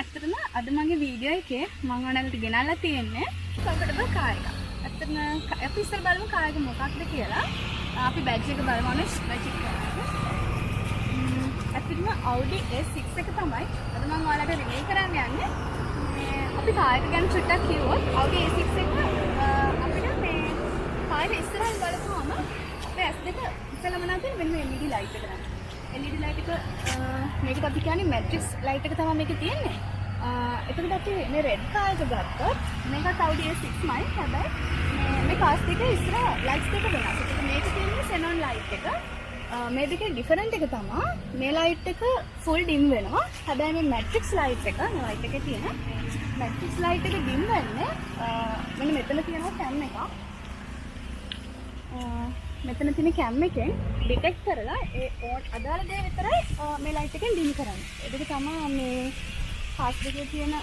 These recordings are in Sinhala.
ඇත්තටම අද මගේ වීඩියෝ එකේ මම ඔයාලට ගෙනල්ලා තියෙන්නේ comfortable car එකක්. ඇත්තටම අපි ඉස්සර බලමු car එක මොකක්ද කියලා. අපි badge එක බලමු badge එක කරන්නේ. ඇත්තටම Audi A6 එක තමයි අද මම ඔයාලට රිවීව් කරන්න යන්නේ. අපි car එක ගැන චුට්ටක් කිව්වොත් Audi A6 එක අපිට මේ car එක ඉස්සරහින් බලපුවම අපේ ඇස් දෙක ඉස්සලම නැතිව වෙන LED light එක ගන්න. LED light එක මේකට අපි කියන්නේ matrix light එක තමයි මේකේ තියෙන්නේ. එතකොට අපි මේ red car එක ගත්තොත් මේකත් Audi A6යි. හැබැයි මේ cars දෙකේ ඉස්සර lights දෙක වෙනස්. ඒකට මේක තියෙන්නේ xenon light එක. මේ දෙකේ different එක තමයි මේ light එක full dim වෙනවා. හැබැයි මේ matrix light එක මේ light එකේ තියෙන matrix light එක dim වෙන්නේ මෙන්න මෙතන තියෙනවා cam එකක්. මෙතන තියෙන කැම් එකෙන් ඩිටෙක්ට් කරලා ඒ ඕන් අදාළ දේ විතරයි මේ ලයිට් එකෙන් ඩිම් කරන්නේ. ඒක තමයි මේ කාඩ් එකේ තියෙන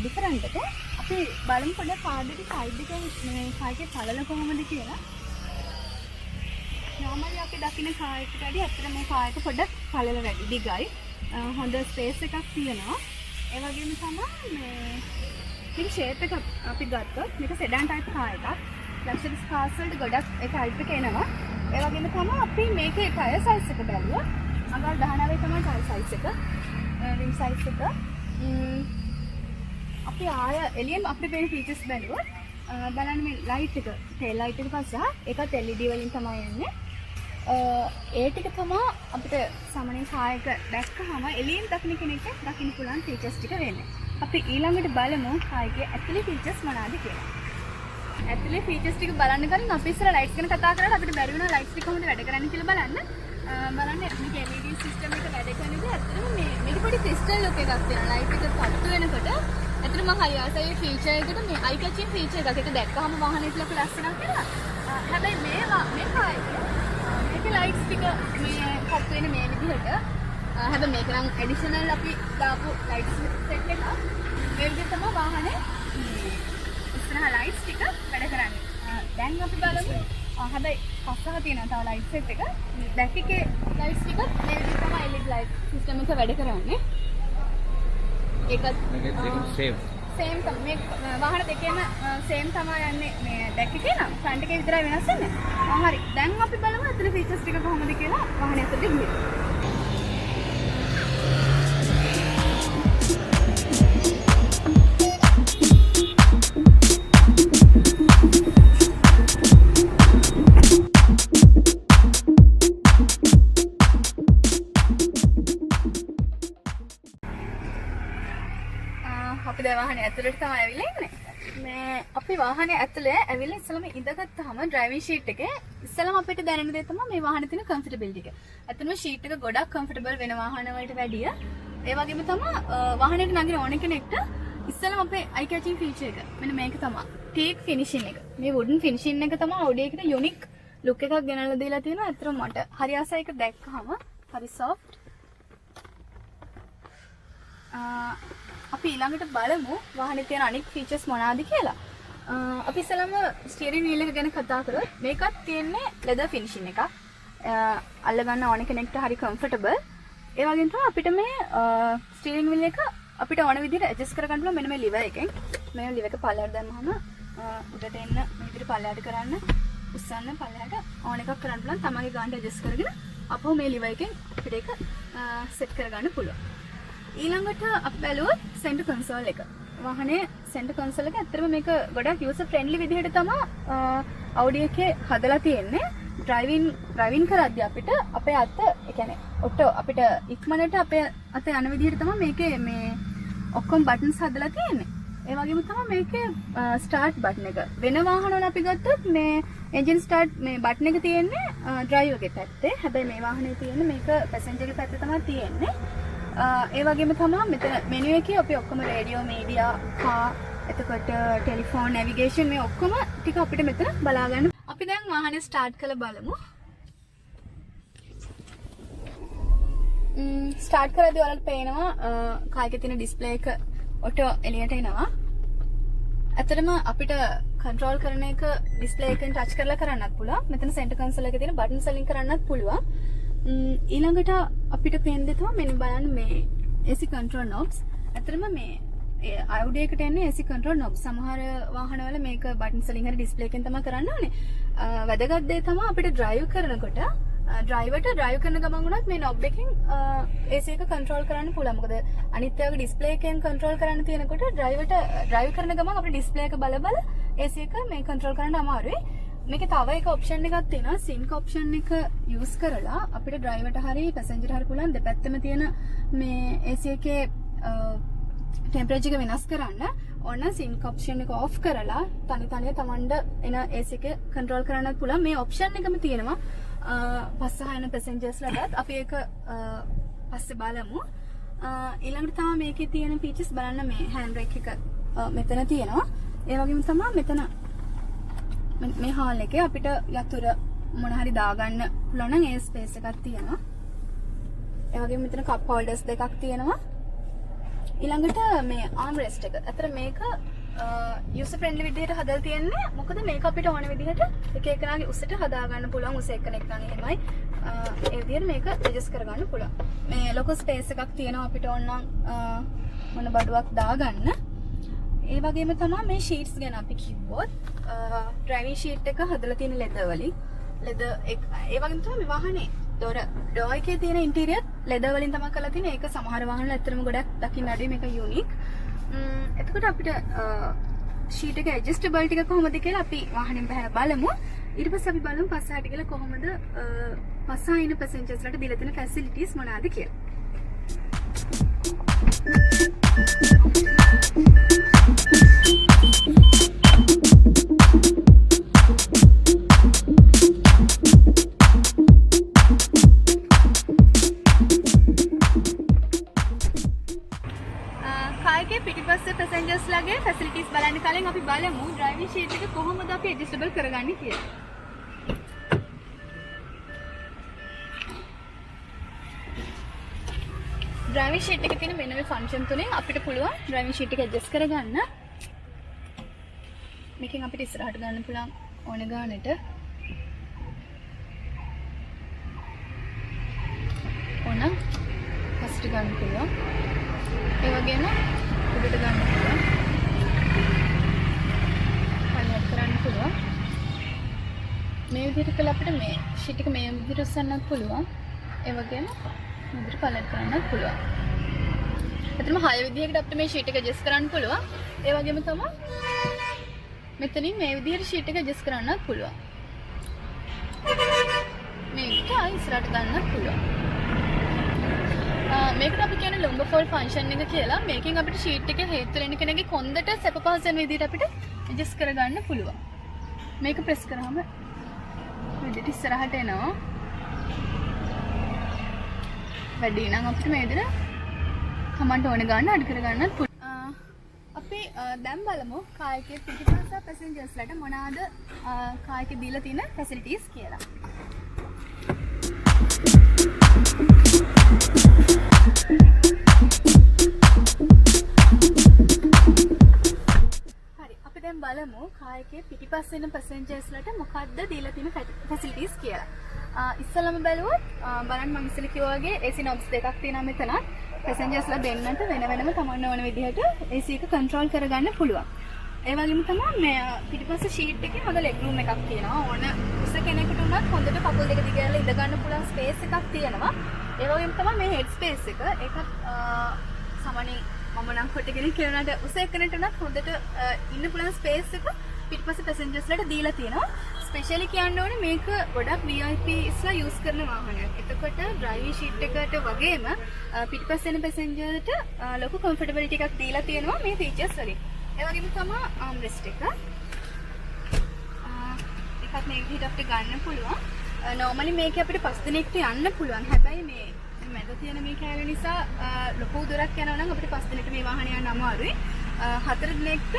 ඩිෆරන්ට් එක. අපි බලමු පොඩ්ඩක් කාඩ් එකේ සයිඩ් එකේ මේ කාඩ් එකේ පළල කොහොමද කියලා. normally අපි දකින්න කාඩ් එකට වඩා ඇත්තට මේ කාඩ් එක පොඩ්ඩක් පළල වැඩි දිගයි. හොඳ ස්පේස් එකක් තියෙනවා. ඒ වගේම තමයි මේ ෂේප් එක අපි ගත්තොත් මේක සෙඩන් ටයිප් කාඩ් එකක්. ලක්ෂරිස් කාර්ස් වලට ගොඩක් ඒ ටයිප් එක එනවා. ඒ වගේම තමයි අපි මේකේ ටයර් සයිස් එක බැලුවා. අඟල් 19 තමයි ටයර් සයිස් එක. රිම් සයිස් එක. අපි ආය එළියෙන් අපිට මේ ෆීචර්ස් බැලුවොත් බලන්න මේ ලයිට් එක, ටේල් ලයිට් එක පස්ස ඒකත් LED වලින් තමයි එන්නේ. ඒ ටික තමයි අපිට සාමාන්‍යයෙන් කායක දැක්කහම එළියෙන් දකින්න කෙනෙක්ට දකින්න පුළුවන් ෆීචර්ස් ටික වෙන්නේ. අපි ඊළඟට බලමු කායකේ ඇතුලේ ෆීචර්ස් මොනවාද කියලා. ඇතුලේ ෆීචර්ස් ටික බලන්න කලින් අපි ඉස්සර ලයිට්ස් ගැන කතා කරලා අපිට බැරි වුණා ලයිට්ස් ටික කොහොමද වැඩ කරන්නේ කියලා බලන්න. බලන්න මේක LED සිස්ටම් එක වැඩ කරන විදිහ ඇත්තටම මේක පොඩි ක්‍රිස්ටල් ලුක් එකක් තියෙනවා. ලයිට් එක පත්තු වෙනකොට ඇත්තටම මම හරි ආසයි ෆීචර් එකට මේ අයි කැචින් ෆීචර් එකක්. ඒක දැක්කහම වාහනේ ලොකු ලස්සනක් වෙනවා. හැබැයි මේ කායේ මේකේ ලයිට්ස් ටික මේ පත්තු වෙන මේ විදිහට. හැබැයි මේක නම් ඇඩිෂනල් අපි දාපු ලයිට්ස් සෙට් එකක්. මේ විදිහ තමයි වාහනේ ලයිට්ස් ටික වැඩ කරන්නේ. දැන් අපි බලමු. හැබැයි පස්සහ තියෙනවා තව ලයිට් සෙට් එක. බැක් එකේ ලයිට්ස් ටික මේ විදිහට තමයි LED ලයිට් සිස්ටම් එක වැඩ කරන්නේ. ඒකත් සේම් තමයි. මේ වාහන දෙකේම සේම් තමයි යන්නේ. මේ බැක් එකේ නම් ෆ්‍රන්ට් එකේ විතරයි වෙනස් වෙන්නේ. හරි. දැන් අපි බලමු අතන ෆීචර්ස් ටික කොහොමද කියලා වාහනේ ඇතුලේ ගිහින්. අපි දැන් වාහනේ ඇතුළට තමයි ඇවිල්ලා ඉන්නේ. මේ අපි වාහනේ ඇතුළේ ඇවිල්ලා ඉස්සලම ඉඳගත්තාම ඩ්‍රයිවිංగ్ ෂීට් එකේ ඉස්සලම අපිට දැනෙන දේ තමයි මේ වාහනේ තියෙන කම්ෆර්ටබිලිටි එක. ඇත්තටම ෂීට් එක ගොඩක් කම්ෆර්ටබල් වෙන වාහන වලට වැඩිය. ඒ වගේම තමයි වාහනේට නගින ඕන කෙනෙක්ට ඉස්සලම අපේ අයි කැචින් ෆීචර් එක. මෙන්න මේක තමයි. ටීක් ෆිනිෂින් එක. මේ වුඩන් ෆිනිෂින් එක තමයි Audi එකට යුනික් ලුක් එකක් ගෙනල්ලා දීලා තියෙනවා. ඇත්තටම මට හරි ආසයි ඒක දැක්කහම. හරි සොෆ්ට්. අපි ඊළඟට බලමු වාහනේ තියෙන අනිත් ෆීචර්ස් මොනවාද කියලා. අපි ඉස්සෙල්ලාම ස්ටියරින් වීල් එක ගැන කතා කරොත් මේකත් තියෙන්නේ ලෙදර් ෆිනිෂින් එකක්. අල්ල ගන්න ඕන කෙනෙක්ට හරි කම්ෆර්ටබල්. ඒ වගේම තමයි අපිට මේ ස්ටියරින් වීල් එක අපිට ඕන විදිහට ඇඩ්ජස්ට් කරගන්න පුළුවන් මෙන්න මේ ලිවර් එකෙන්. මේ ලිවර් එක පල්ලයට දැම්මම උඩට එන්න මේ විදිහට පල්ලයට කරන්න, උස්සන්න පල්ලයට ඕන එකක් කරන්න පුළුවන්. තමන්ගේ ගානට ඇඩ්ජස්ට් කරගෙන අපෝ මේ ලිවර් එකෙන් අපිට ඒක සෙට් කරගන්න පුළුවන්. ඊළඟට අපි බැලුවොත් සෙන්ටර් කන්සෝල් එක. වාහනේ සෙන්ටර් කන්සෝල් එක ඇත්තටම මේක ගොඩක් යූසර් ෆ්‍රෙන්ඩ්ලි විදිහට තමයි Audi එකේ හදලා තියෙන්නේ. ඩ්‍රයිවිං කරද්දී අපිට අපේ අත ඒ කියන්නේ ඔටෝ අපිට ඉක්මනට අපේ අත යන විදිහට තමයි මේකේ මේ ඔක්කොම බටන්ස් හදලා තියෙන්නේ. ඒ වගේම තමයි මේකේ ස්ටාර්ට් බටන් එක. වෙන වාහන වල අපි ගත්තොත් මේ එන්ජින් ස්ටාර්ට් මේ බටන් එක තියෙන්නේ ඩ්‍රයිවර්ගේ පැත්තේ. හැබැයි මේ වාහනේ තියෙන්නේ මේක පැසෙන්ජර්ගේ පැත්තේ තමයි තියෙන්නේ. ඒ වගේම තමයි මෙතන මෙනු එකේ අපි ඔක්කොම රේඩියෝ, මීඩියා, කා, එතකොට ටෙලිෆෝන්, නැවිගේෂන් මේ ඔක්කොම ටික අපිට මෙතන බලා ගන්න. අපි දැන් වාහනේ ස්ටාර්ට් කරලා බලමු. ස්ටාර්ට් කරද්දී ඔයාලට පේනවා කායකේ තියෙන ඩිස්ප්ලේ එක ඔටෝ එළියට එනවා. ඇත්තටම අපිට කන්ට්‍රෝල් කරන එක ඩිස්ප්ලේ එකෙන් ටච් කරලා කරන්නත් පුළුවන්. මෙතන සෙන්ටර් කන්සෝල් එකේ තියෙන බටන්ස් වලින් කරන්නත් පුළුවන්. ඊළඟට අපිට පේන දේ තමයි මෙන්න බලන්න මේ AC control knobs. ඇත්තටම මේ Audi එකට එන්නේ AC control knobs. සමහර වාහනවල මේක බටන්ස් වලින් හරි ඩිස්ප්ලේ එකෙන් තමයි කරන්න ඕනේ. වැදගත් දේ තමයි අපිට ඩ්‍රයිව් කරනකොට ඩ්‍රයිවර්ට ඩ්‍රයිව් කරන ගමන් උනත් මේ knob එකෙන් AC එක කන්ට්‍රෝල් කරන්න පුළුවන්. මොකද අනිත් ඒවාගේ ඩිස්ප්ලේ එකෙන් කන්ට්‍රෝල් කරන්න තියෙනකොට ඩ්‍රයිවර්ට ඩ්‍රයිව් කරන ගමන් අපිට ඩිස්ප්ලේ එක බල AC එක මේ කන්ට්‍රෝල් කරන්න අමාරුයි. මේකේ තව එක ඔප්ෂන් එකක් තියෙනවා. සින්ක් ඔප්ෂන් එක යූස් කරලා අපිට ඩ්‍රයිවර්ට හරි පැසෙන්ජර් හරි පුළුවන් දෙපැත්තම තියෙන මේ AC එකේ ටෙම්පරේචර් එක වෙනස් කරන්න. ඕන සින්ක් ඔප්ෂන් එක ඔෆ් කරලා තනිය තමන්ට එන AC එක කන්ට්‍රෝල් කරන්නත් පුළුවන්. මේ ඔප්ෂන් එකම තියෙනවා පස්ස හයන පැසෙන්ජර්ස්ලාටත්. අපි ඒක පස්සේ බලමු. ඊළඟට තමයි මේකේ තියෙන ෆීචර්ස් බලන්න. මේ හෑන්ඩ් බ්‍රේක් එක මෙතන තියෙනවා. ඒ වගේම තමයි මෙතන මේ හාල් එකේ අපිට යතුරු මොන හරි දාගන්න පුළුවන් නම් ඒ ස්පේස් එකක් තියෙනවා. ඒ වගේම මෙතන කප් හෝල්ඩර්ස් දෙකක් තියෙනවා. ඊළඟට මේ ආම් රෙස්ට් එක. අතර මේක යූසර් ෆ්‍රෙන්ඩ්ලි විදිහට හදලා තියෙන්නේ. මොකද මේක අපිට ඕන විදිහට එක එකනාගේ උසට හදා ගන්න පුළුවන්. උස එක එකනාගේ එහෙමයි. ඒ විදිහට මේක ඇඩ්ජස්ට් කරගන්න පුළුවන්. මේ ලොකු ස්පේස් එකක් තියෙනවා අපිට ඕන නම් මොන බඩුවක් දාගන්න. ඒ වගේම තමයි මේ ෂීට්ස් ගැන අපි කිව්වොත් ඩ්‍රයිවිංగ్ ෂීට් එක හදලා තියෙන ලෙදර් වලින්. ලෙදර් ඒ වගේම තමයි මේ වාහනේ ඩෝර් එකේ තියෙන ඉන්ටීරියර් ලෙදර් වලින් තමයි කරලා තියෙන්නේ. ඒක සමහර වාහනවල ඇත්තටම ගොඩක් දකින්න අඩුයි. මේක යුනික්. එතකොට අපිට ෂීට් එක ඇඩ්ජස්ටබල් ටික කොහොමද කියලා අපි වාහනේ බහලා බලමු. ඊට පස්සේ අපි බලමු පස්සහට කියලා කොහොමද පස්සහ ඉන්න පැසෙන්ජර්ස්ලාට දීලා තියෙන ෆැසිලිටිස් මොනවාද කියලා. කාර්ගේ පිටිපස්සේ පැසෙන්ජර්ස්ලාගේ ෆැසිලිටිස් බලන්න කලින් අපි බලමු ඩ්‍රයිවිං ෂීට් එක කොහොමද අපි ඇඩ්ජස්ටබල් කරගන්නේ කියලා. ඩ්‍රයිවිං ෂීට් එකේ තියෙන මෙන්න මේ ෆන්ක්ෂන් තුනෙන් අපිට පුළුවන් ඩ්‍රයිවිං ෂීට් එක ඇඩ්ජස්ට් කරගන්න. මේකෙන් අපිට ඉස්සරහට ගන්න පුළුවන් ඕන ගානට. ඕන පස්සට ගන්න පුළුවන්. ඒ වගේම උඩට ගන්න පුළුවන්. පල්ලෙහාට කරන්න පුළුවන්. මේ විදිහට කළා අපිට මේ ෂීට් එක මේ විදිහට උස්සන්නත් පුළුවන්. ඒ වගේම මුදට පලට් කරන්නත් පුළුවන්. එතනම 6 විදිහකට අපිට මේ ෂීට් එක ඇඩ්ජස්ට් කරන්න පුළුවන්. ඒ වගේම තමයි මෙතනින් මේ විදිහට ෂීට් එක ඇඩ්ජස්ට් කරන්නත් පුළුවන්. මේක ඉස්සරහට ගන්නත් පුළුවන්. මේකට අපි කියන්නේ ලොම්බ ෆෝල්ඩ් ෆන්ක්ෂන් එක කියලා. මේකෙන් අපිට ෂීට් එකේ හේතු වෙන කෙනෙක්ගේ කොන්දට සැප පහසුවෙන විදිහට අපිට ඇඩ්ජස්ට් කරගන්න පුළුවන්. මේක ප්‍රෙස් කරාම විදිහට ඉස්සරහට එනවා. වැඩි නම් අපිට මේ විදිහට කමන්ට් ඕන ගන්න අඩු කර ගන්නත් පුළුවන්. අපි දැන් බලමු කායකයේ පිටිපස්ස පැසෙන්ජර්ස්ලාට මොනවාද කායකයේ දීලා තියෙන ෆැසිලිටිස් කියලා. හරි අපි දැන් බලමු කායකයේ පිටිපස්ස එන පැසෙන්ජර්ස්ලාට මොකක්ද දීලා තියෙන ෆැසිලිටිස් කියලා. ඉස්සලම බැලුවොත් බලන්න මම ඉස්සෙල්ලා කිව්වා වගේ AC knobs දෙකක් තියෙනවා මෙතන. පැසෙන්ජර්ස්ලා දෙන්නට වෙන වෙනම තමන්න ඕන විදිහට AC එක කන්ට්‍රෝල් කරගන්න පුළුවන්. ඒ වගේම තමයි මේ පිටිපස්ස ෂීට් එකේ හොඳ ලෙග් රූම් එකක් තියෙනවා. ඕන උස කෙනෙකුට උනත් හොඳට කකුල් දෙක දිගහැරලා ඉඳ ගන්න පුළුවන් ස්පේස් එකක් තියෙනවා. ඒ වගේම තමයි මේ හෙඩ් ස්පේස් එක. ඒකත් සාමාන්‍යයෙන් මම නම් කොට කෙනෙක් කියනකට උස එක්කෙනෙක්ට උනත් හොඳට ඉන්න පුළුවන් ස්පේස් එක පිටිපස්ස පැසෙන්ජර්ස්ලාට දීලා තියෙනවා. ස්පෙෂලි කියන්න ඕනේ මේක ගොඩක් VIPස්ලා යූස් කරන වාහනයක්. එතකොට ඩ්‍රයිවිං ෂීට් එකට වගේම පිටිපස්ස එන පැසෙන්ජර්ට ලොකු කම්ෆර්ටබිලිටි එකක් දීලා තියෙනවා මේ ෆීචර්ස් වලින්. ඒ වගේම තමයි ආම් රෙස්ට් එක. ඒකත් මේ විදිහට අපිට ගන්න පුළුවන්. නෝමලි මේක අපිට 5 දිනකට යන්න පුළුවන්. හැබැයි මේ මැද තියෙන මේ කෑල්ල නිසා ලොකු දුරක් යනවා නම් අපිට 5 දිනකට මේ වාහනේ යන්න අමාරුයි. 4 දිනකට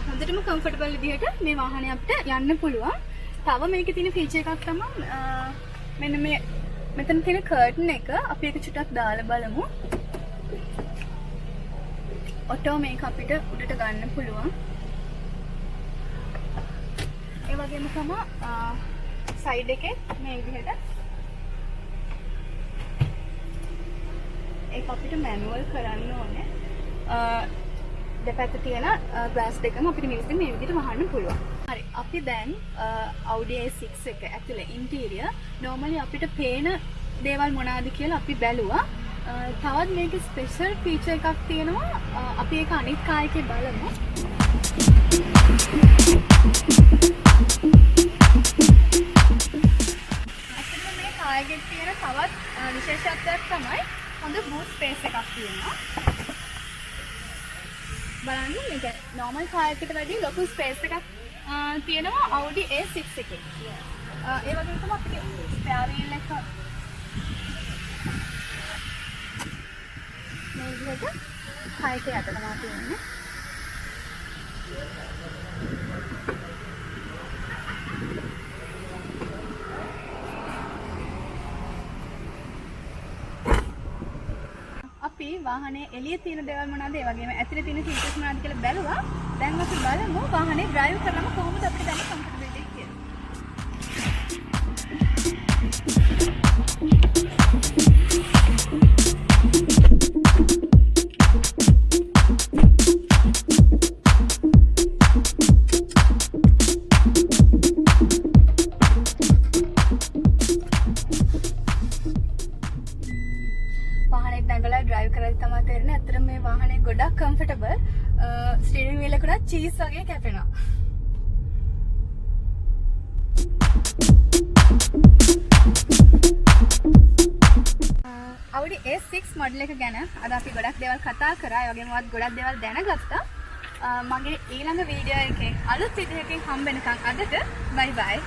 හොඳටම කම්ෆර්ටබල් විදිහට මේ වාහනේ අපිට යන්න පුළුවන්. තව මේකේ තියෙන ෆීචර් එකක් තමයි මෙන්න මේ මෙතන තියෙන කර්ටන් එක අපි ඒක චුට්ටක් දාලා බලමු. ඔටෝ මේක අපිට උඩට ගන්න පුළුවන්. ඒ වගේම තමයි සයිඩ් එකේ මේ විදිහට ඒක අපිට මැනුවල් කරන්න ඕනේ. දෙපැත්ත තියෙන ග්ලාස් දෙකම අපිට නිවසේ මේ විදිහට වහන්න පුළුවන්. හරි. අපි දැන් Audi A6 එක ඇතුලේ ඉන්ටීරියර් normally අපිට පේන දේවල් මොනවාද කියලා අපි බැලුවා. තවත් මේකේ ස්පෙෂල් ෆීචර් එකක් තියෙනවා. අපි ඒක අනිත් කායකේ බලමු. අතන මේ කායකේ තියෙන තවත් විශේෂත්වයක් තමයි හොඳ බූට් ස්පේස් එකක් තියෙනවා. බලන්න මේක normal කායකට වැඩිය ලොකු ස්පේස් එකක් තියෙනවා Audi A6 එකේ. ඒ වගේම තමයි අපිට ස්පෙයා වීල් එක මේ විදිහට කායකේ යට තමයි තියෙන්නේ. අපි වාහනේ එළියේ තියෙන දේවල් මොනවාද ඒ වගේම ඇතුලේ තියෙන ෆීචර්ස් මොනවාද කියලා බැලුවා. දැන් අපි බලමු වාහනේ ඩ්‍රයිව් කරනම කොහොමද අපිට දැනෙන්නේ කම්ෆර්ටබිලිටි එක කියලා. වාහනේ නැගලා ඩ්‍රයිව් කරලා තමයි තේරෙන්නේ අතර මේ වාහනේ ගොඩක් කම්ෆර්ටබල්. ස්ටියරින් වීල් එක උඩ චීස් වගේ කැපෙනවා. Audi A6 මොඩල් එක ගැන අද අපි ගොඩක් දේවල් කතා කරා. ඒ වගේම ගොඩක් දේවල් දැනගත්තා. මගේ ඊළඟ වීඩියෝ එකෙන් අලුත් විදිහකින් හම්බ වෙනකන් අදට බයි බයි.